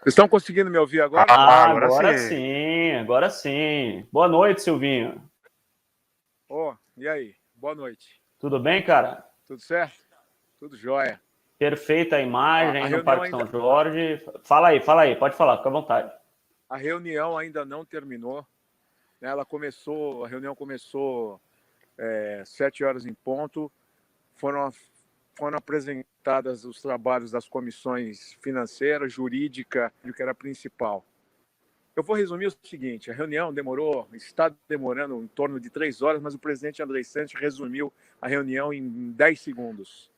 Vocês estão conseguindo me ouvir agora? Agora sim, agora sim. Boa noite, Silvinho. E aí? Boa noite. Tudo bem, cara? Tudo certo? Tudo jóia. Perfeita a imagem aí no Parque ainda... São Jorge. Fala aí, pode falar, fica à vontade. A reunião ainda não terminou. A reunião começou 7 horas em ponto. Foram apresentadas os trabalhos das comissões financeira, jurídica, que era a principal. Eu vou resumir o seguinte: a reunião está demorando em torno de 3 horas, mas o presidente André Santos resumiu a reunião em 10 segundos.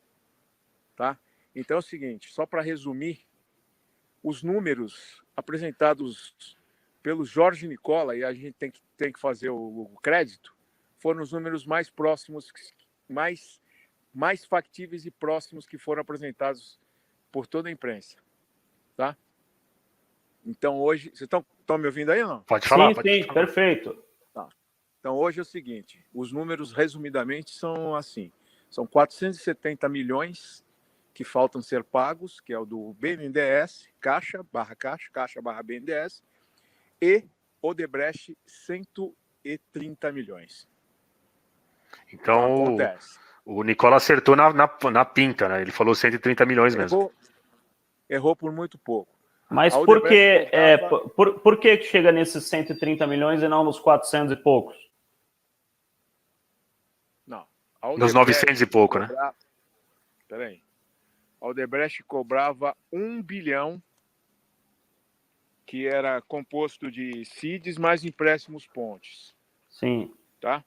Tá? Então é o seguinte, só para resumir, os números apresentados pelo Jorge Nicola, e a gente tem que fazer o crédito, foram os números mais próximos, mais factíveis e próximos que foram apresentados por toda a imprensa. Tá? Então hoje... Vocês estão me ouvindo aí ou não? Pode falar. Sim, perfeito. Tá. Então hoje é o seguinte, os números resumidamente são assim, são 470 milhões que faltam ser pagos, que é o do BNDES, Caixa/BNDES, e Odebrecht 130 milhões. Então, o Nicola acertou na pinta, né? Ele falou 130 milhões mesmo. Errou por muito pouco. Mas por que chega nesses 130 milhões e não nos 400 e poucos? Não. Nos 900 e pouco, né? Peraí. A Odebrecht cobrava 1 bilhão, que era composto de CIDs mais empréstimos pontes. Sim. Tá?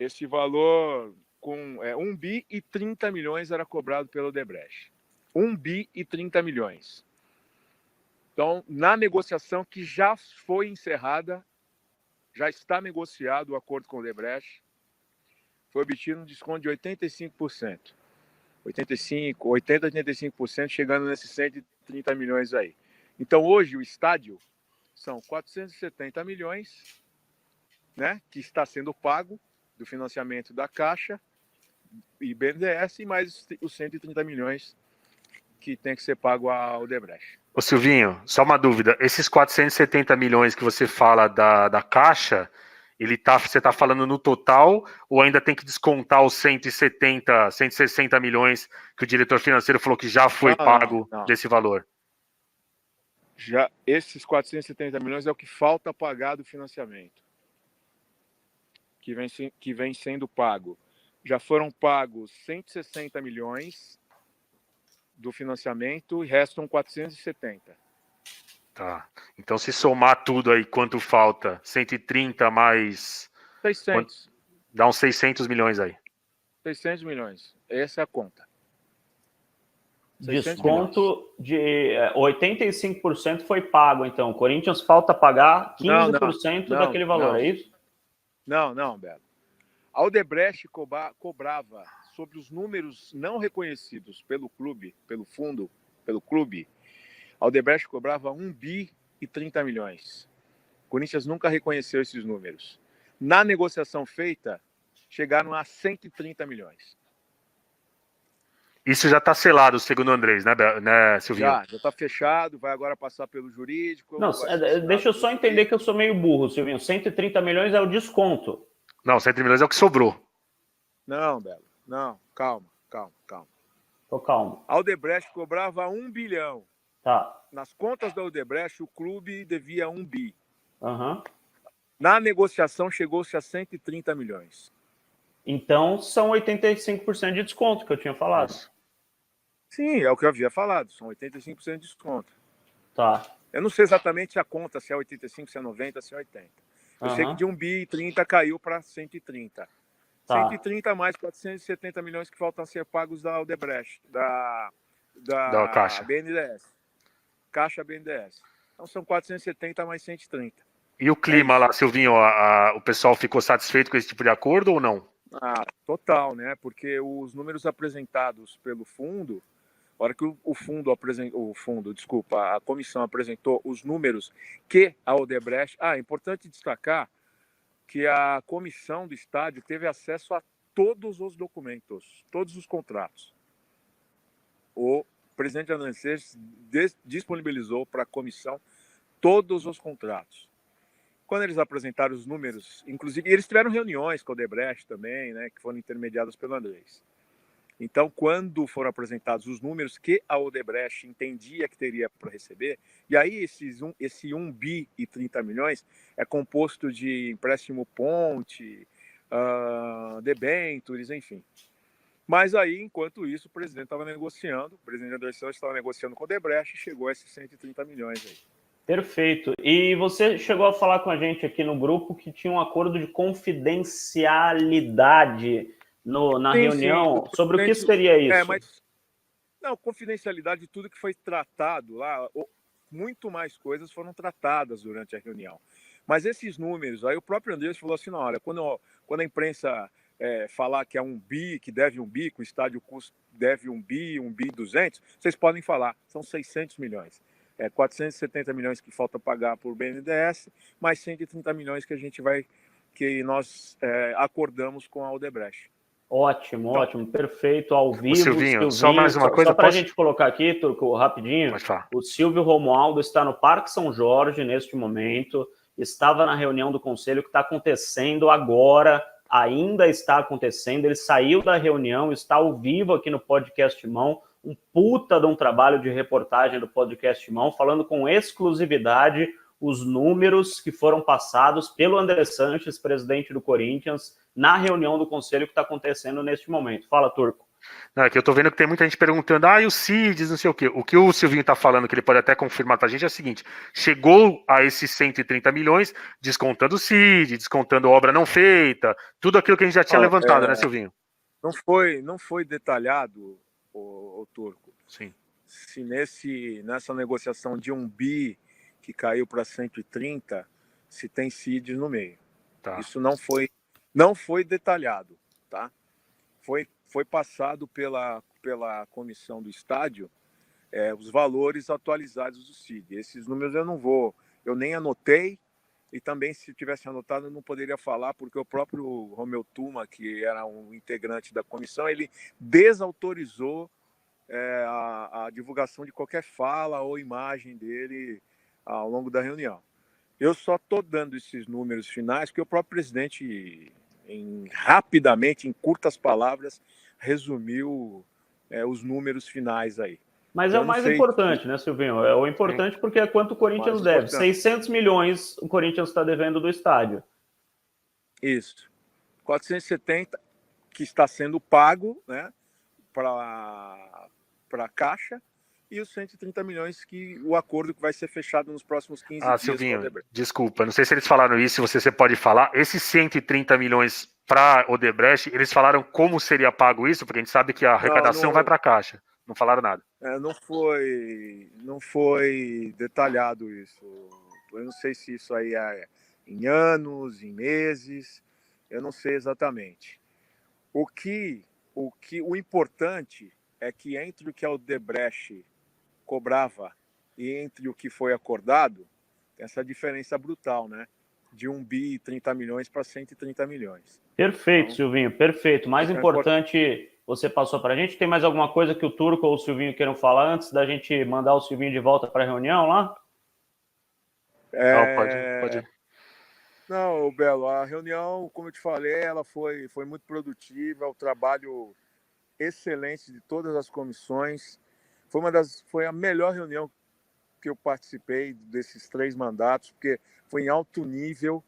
Esse valor, com 1 bi e 30 milhões, era cobrado pela Odebrecht. 1 bi e 30 milhões. Então, na negociação que já foi encerrada, já está negociado o acordo com o Odebrecht, foi obtido um desconto de 85%. 85%, chegando nesses 130 milhões aí. Então, hoje, o estádio são 470 milhões, né, que está sendo pago do financiamento da Caixa e BNDES, e mais os 130 milhões que tem que ser pago ao Odebrecht. Ô Silvinho, só uma dúvida. Esses 470 milhões que você fala da Caixa, você está falando no total ou ainda tem que descontar os 160 milhões que o diretor financeiro falou que já foi pago desse valor? Já esses 470 milhões é o que falta pagar do financiamento, que vem sendo pago. Já foram pagos 160 milhões do financiamento e restam 470. Tá. Então, se somar tudo aí, quanto falta? 130 mais... 600. Dá uns 600 milhões aí. 600 milhões. Essa é a conta. Desconto de 85% foi pago, então. O Corinthians falta pagar 15% daquele valor, é isso? Não, Belo. A Odebrecht cobrava sobre os números não reconhecidos pelo clube, pelo clube, a Odebrecht cobrava 1 bi e 30 milhões. O Corinthians nunca reconheceu esses números. Na negociação feita, chegaram a 130 milhões. Isso já está selado, segundo o Andrés, né, Silvinho? Já está fechado, vai agora passar pelo jurídico. Não, deixa eu só entender que eu sou meio burro, Silvinho. 130 milhões é o desconto. Não, 130 milhões é o que sobrou. Não, Belo. Não, calma. Tô calmo. A Odebrecht cobrava 1 bilhão. Tá. Nas contas da Odebrecht, o clube devia 1 bi. Uhum. Na negociação, chegou-se a 130 milhões. Então, são 85% de desconto que eu tinha falado. Sim, é o que eu havia falado. São 85% de desconto. Tá. Eu não sei exatamente a conta, se é 85, se é 90, se é 80. Eu sei que de 1 bi e 30 caiu para 130. Tá. 130 mais 470 milhões que faltam a ser pagos da Odebrecht, da Caixa. BNDES. Caixa BNDES. Então são 470 mais 130. E o clima lá, Silvinho, o pessoal ficou satisfeito com esse tipo de acordo ou não? Total, né? Porque os números apresentados pelo fundo, a hora que a comissão apresentou os números que a Odebrecht... é importante destacar que a comissão do estádio teve acesso a todos os documentos, todos os contratos. presidente André Seixas disponibilizou para a comissão todos os contratos. Quando eles apresentaram os números, inclusive, eles tiveram reuniões com o Odebrecht também, né, que foram intermediadas pelo Andrés. Então, quando foram apresentados os números que a Odebrecht entendia que teria para receber, e aí esse 1 bi e 30 milhões é composto de empréstimo ponte, debêntures, enfim. Mas aí, enquanto isso, o presidente estava negociando, o presidente André Santos estava negociando com o Odebrecht e chegou a esses 130 milhões aí. Perfeito. E você chegou a falar com a gente aqui no grupo que tinha um acordo de confidencialidade na reunião. Sim, sobre o que seria isso? Não, confidencialidade de tudo que foi tratado lá, muito mais coisas foram tratadas durante a reunião. Mas esses números, aí o próprio Andrés falou assim, na hora, quando a imprensa falar que é 1 bi, que deve 1 bi, que o estádio deve 1 bi 200, vocês podem falar, são 600 milhões. 470 milhões que falta pagar por BNDES, mais 130 milhões que nós acordamos com a Odebrecht. Ótimo, então, ótimo, perfeito, ao vivo. Silvinho, só mais uma coisa. Só para a gente colocar aqui, Turco, rapidinho. O Silvio Romualdo está no Parque São Jorge neste momento, estava na reunião do conselho que está acontecendo agora, ainda está acontecendo, ele saiu da reunião, está ao vivo aqui no Podcast Mão, um puta de um trabalho de reportagem do Podcast Mão, falando com exclusividade os números que foram passados pelo André Sanches, presidente do Corinthians, na reunião do conselho que está acontecendo neste momento. Fala, Turco. Não, é que eu tô vendo que tem muita gente perguntando, e o CIDs, não sei o quê. O que o Silvinho tá falando, que ele pode até confirmar pra gente, é o seguinte: chegou a esses 130 milhões, descontando o CID, descontando obra não feita, tudo aquilo que a gente já tinha levantado, né, Silvinho? Não foi detalhado, o Turco. Sim. Se nessa negociação de 1 bi que caiu para 130, se tem CIDs no meio. Tá. Isso não foi detalhado, tá? Foi passado pela comissão do estádio os valores atualizados do CID. Esses números eu nem anotei, e também se tivesse anotado eu não poderia falar, porque o próprio Romeu Tuma, que era um integrante da comissão, ele desautorizou a divulgação de qualquer fala ou imagem dele ao longo da reunião. Eu só estou dando esses números finais porque o próprio presidente, rapidamente, em curtas palavras, resumiu os números finais aí. Mas é o mais importante, né, Silvinho? É o importante porque é quanto o Corinthians deve. 600 milhões o Corinthians está devendo do estádio. Isso. 470 que está sendo pago, né, para a Caixa, e os 130 milhões que o acordo que vai ser fechado nos próximos 15 dias. Silvinho, desculpa, não sei se eles falaram isso, se você pode falar. Esses 130 milhões para Odebrecht, eles falaram como seria pago isso? Porque a gente sabe que a arrecadação vai para a Caixa. Não falaram nada. Não foi detalhado isso. Eu não sei se isso aí é em anos, em meses, eu não sei exatamente. O importante é que entre o que a Odebrecht cobrava e entre o que foi acordado, tem essa diferença brutal, né? De 1 bi e 30 milhões para 130 milhões. Perfeito, então, Silvinho, perfeito. Mais importante, você passou para a gente. Tem mais alguma coisa que o Turco ou o Silvinho queiram falar antes da gente mandar o Silvinho de volta para a reunião lá? Não, pode. Não, Belo, a reunião, como eu te falei, ela foi muito produtiva, o trabalho excelente de todas as comissões. Foi a melhor reunião que eu participei desses 3 mandatos, porque foi em alto nível,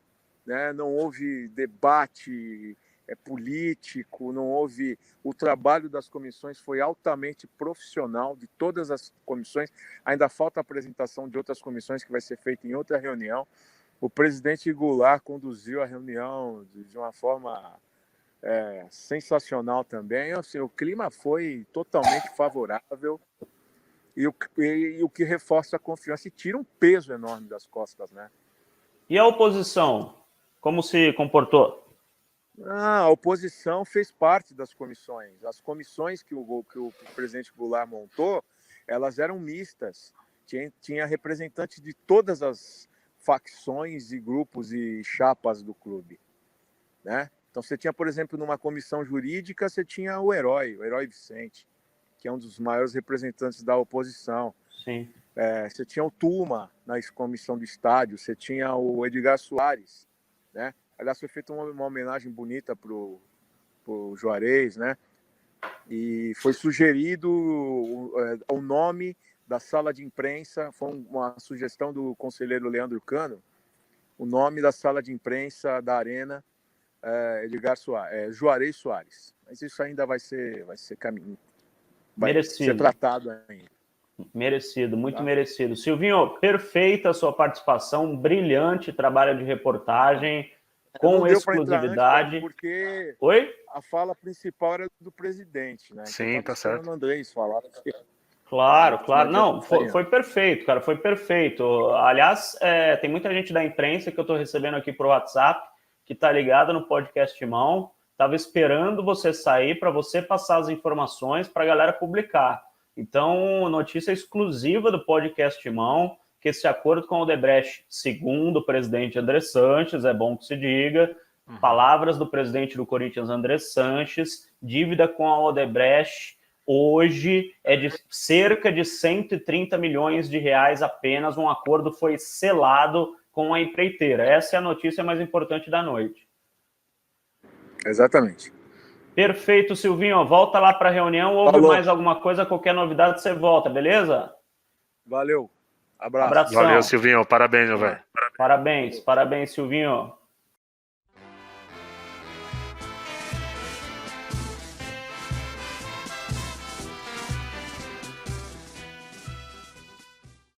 né? Não houve debate político, não houve... O trabalho das comissões foi altamente profissional, de todas as comissões. Ainda falta a apresentação de outras comissões, que vai ser feita em outra reunião. O presidente Goulart conduziu a reunião de uma forma sensacional também. Assim, o clima foi totalmente favorável, e o que reforça a confiança e tira um peso enorme das costas, né? E a oposição, como se comportou? A oposição fez parte das comissões. As comissões que o presidente Goulart montou, elas eram mistas. Tinha representantes de todas as facções e grupos e chapas do clube, né? Então você tinha, por exemplo, numa comissão jurídica, você tinha o herói Vicente, que é um dos maiores representantes da oposição. Sim. Você tinha o Tuma na comissão do estádio, você tinha o Edgar Soares, né? Aliás, foi feita uma homenagem bonita para o Juarez, né? E foi sugerido o nome da sala de imprensa, foi uma sugestão do conselheiro Leandro Cano, o nome da sala de imprensa da Arena, Edgar Soares, Juarez Soares. Mas isso ainda vai ser caminho. Vai ser tratado ainda. Merecido, muito merecido. Silvinho, perfeita a sua participação, brilhante trabalho de reportagem, com exclusividade. Antes, porque Oi? A fala principal era do presidente, né? Sim, então, tá certo. O Andrés falar. Claro. Não, foi perfeito, cara, foi perfeito. Aliás, tem muita gente da imprensa que eu estou recebendo aqui pro WhatsApp, que tá ligada no podcast Timão, tava esperando você sair para você passar as informações para a galera publicar. Então, notícia exclusiva do podcast Timão, que esse acordo com a Odebrecht, segundo o presidente André Sanches, é bom que se diga, palavras do presidente do Corinthians, André Sanches, dívida com a Odebrecht hoje é de cerca de 130 milhões de reais apenas. Um acordo foi selado com a empreiteira. Essa é a notícia mais importante da noite. Exatamente. Perfeito, Silvinho. Volta lá para a reunião. Houve mais alguma coisa, qualquer novidade, você volta, beleza? Valeu. Abraço. Abração. Valeu, Silvinho. Parabéns, meu velho. Parabéns, Silvinho.